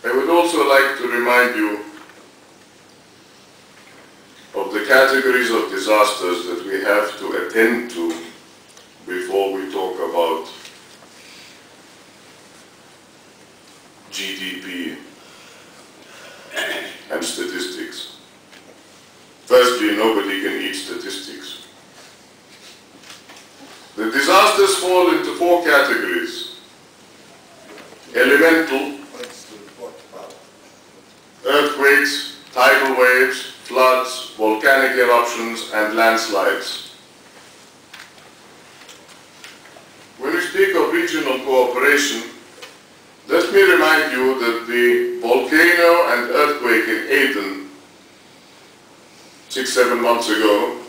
I would also like to remind you of the categories of disasters that we have to attend to before we talk about GDP and statistics. Firstly, nobody can eat statistics. The disasters fall into 4 categories: elemental, earthquakes, tidal waves, floods, volcanic eruptions, and landslides. When we speak of regional cooperation, let me remind you that the volcano and earthquake in Aden 6-7 months ago,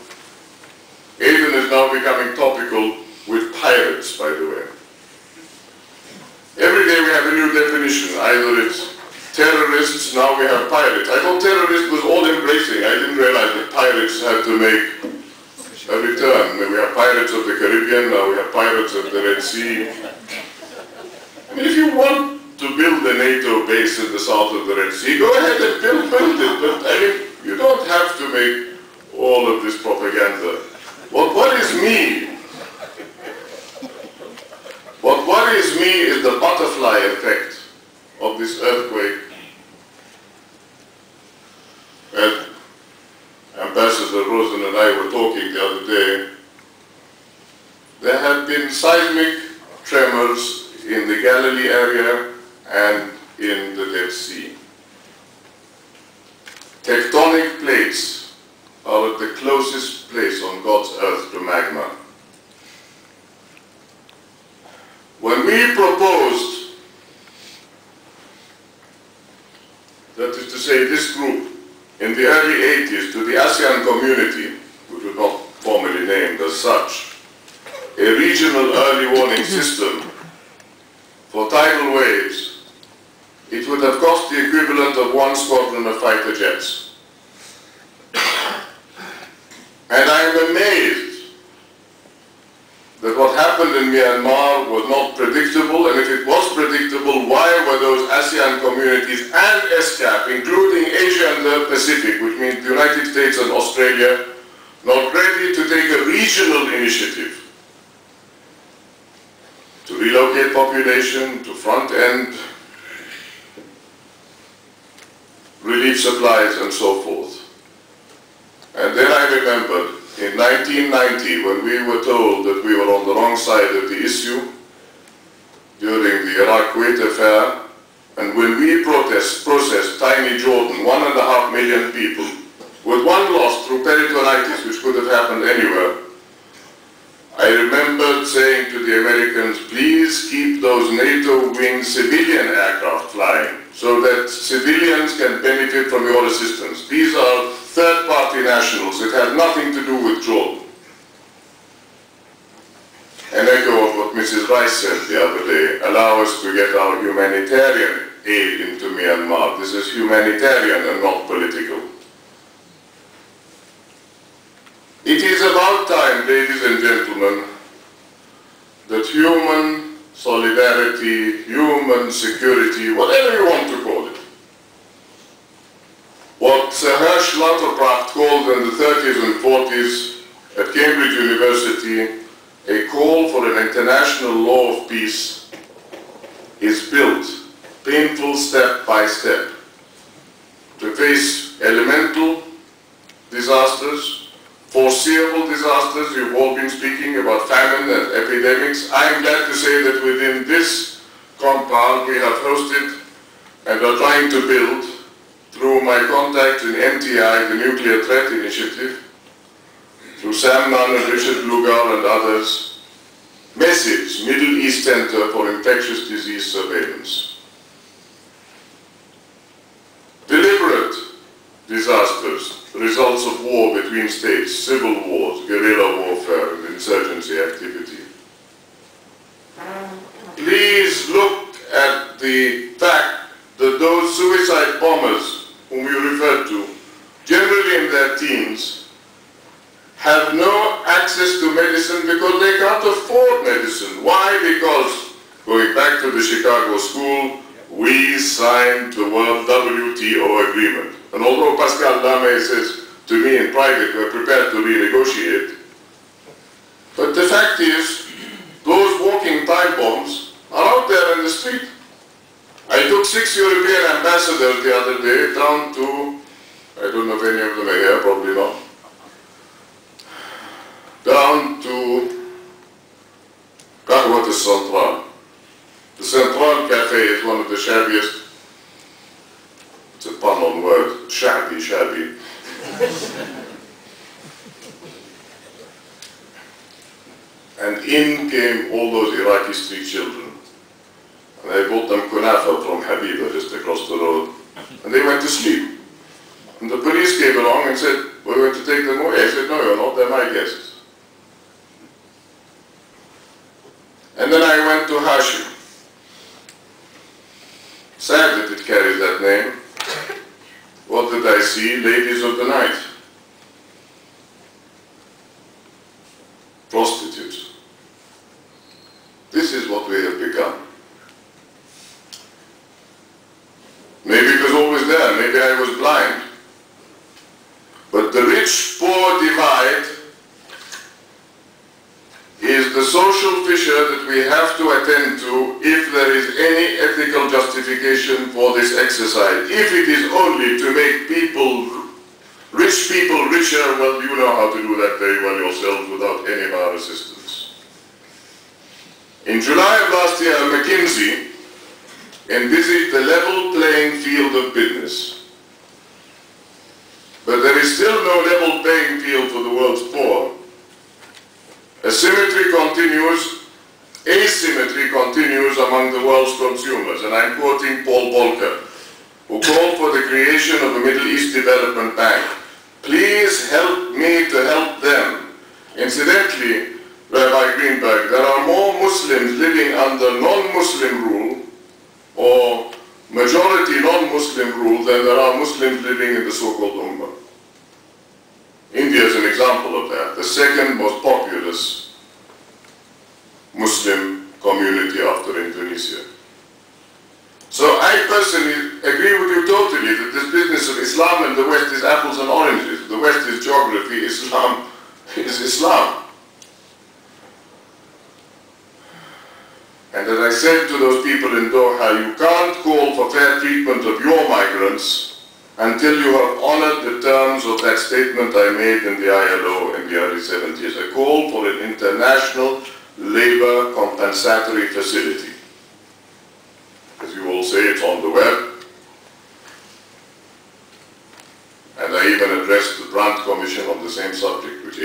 Aden is now becoming topical with pirates, by the way. Every day we have a new definition. Either it's terrorists, now we have pirates. I thought terrorist was all embracing. I didn't realize that pirates had to make a return. We have pirates of the Caribbean, now we have pirates of the Red Sea. I mean, if you want to build a NATO base in the south of the Red Sea, go ahead and build it. But I mean, you don't have to make all of this propaganda. What worries me is the butterfly effect of this earthquake. And Ambassador Rosen and I were talking the other day. There have been seismic tremors in the Galilee area and in the Dead Sea. Tectonic plates are at the closest place on God's earth to magma. When we proposed, that is to say this group, in the early 80s to the ASEAN community, which was not formally named as such, a regional early warning system for tidal waves, it would have cost the equivalent of 1 squadron of fighter jets. And I am amazed that what happened in Myanmar was not predictable, and if it was predictable, why were those ASEAN communities and ESCAP, including Asia and the Pacific, which means the United States and Australia, not ready to take a regional initiative to relocate population, to front-end relief supplies and so forth. And then I remembered in 1990, when we were told that we were on the wrong side of the issue during the Iraq-Kuwait affair, and when we processed tiny Jordan, 1.5 million people, with 1 loss through peritonitis, which could have happened anywhere, I remembered saying to the Americans, please keep those NATO-winged civilian aircraft flying so that civilians can benefit from your assistance. These are third-party nationals. It had nothing to do with Jordan. An echo of what Mrs. Rice said the other day, allow us to get our humanitarian aid into Myanmar. This is humanitarian and not political. It is about time, ladies and gentlemen, that human solidarity, human security, whatever you want to call it, what Sir Hersch Lauterpracht called in the 30s and 40s at Cambridge University a call for an international law of peace, is built, painful step by step, to face elemental disasters, foreseeable disasters. You've all been speaking about famine and epidemics. I am glad to say that within this compound we have hosted and are trying to build, through my contacts in NTI, the Nuclear Threat Initiative, through Sam Nunn and Richard Lugar and others, MESSIDS, Middle East Center for Infectious Disease Surveillance. Deliberate disasters, results of war between states, civil wars, guerrilla warfare, and insurgency activity. Please look at the fact that those suicide bombers whom you referred to, generally in their teens, have no access to medicine because they can't afford medicine. Why? Because, going back to the Chicago school, we parties signed the World WTO agreement. And although Pascal Lamy says to me in private, we're prepared to renegotiate, but the fact is, those walking time bombs are out there in the street. I took 6 European ambassadors the other day down to, I don't know if any of them are here, probably not, down to Qahwat Central. The Central Cafe is one of the shabbiest, it's a pun on word, shabby. And in came all those Iraqi street children. And I bought them kunafa from Habiba just across the road. And they went to sleep. And the police came along and said, we're going to take them away. I said, no, you're not, they're my guests. And then I went to Hashim. Sad that it carries that name. What did I see? Ladies of the night. Prostitutes. This is what we have become. Maybe it was always there, maybe I was blind. But the rich-poor divide is the social fissure that we have to attend to if there is any ethical justification for this exercise. If it is only to make rich people richer, well, you know how to do that very well yourselves without any of our assistance. In July of last year, McKinsey envisaged the level playing field of business. But there is still no level playing field for the world's poor. Asymmetry continues, asymmetry continues among the world's consumers. And I'm quoting Paul Volcker, who called for the creation of a Middle East Development Bank. Please help me to help them. Incidentally, Rabbi Greenberg, there are more Muslims living under non-Muslim rule or majority non-Muslim rule than there are Muslims living in the so-called Ummah. India is an example of that, the second most populous Muslim community after Indonesia. So I personally agree with you totally that this business of Islam and the West is apples and oranges. The West is geography, Islam is Islam. And as I said to those people in Doha, you can't call for fair treatment of your migrants until you have honored the terms of that statement I made in the ILO in the early 70s, a call for an international labor compensatory facility. As you all say, it's on the web. And I even addressed the Brandt Commission on the same subject, which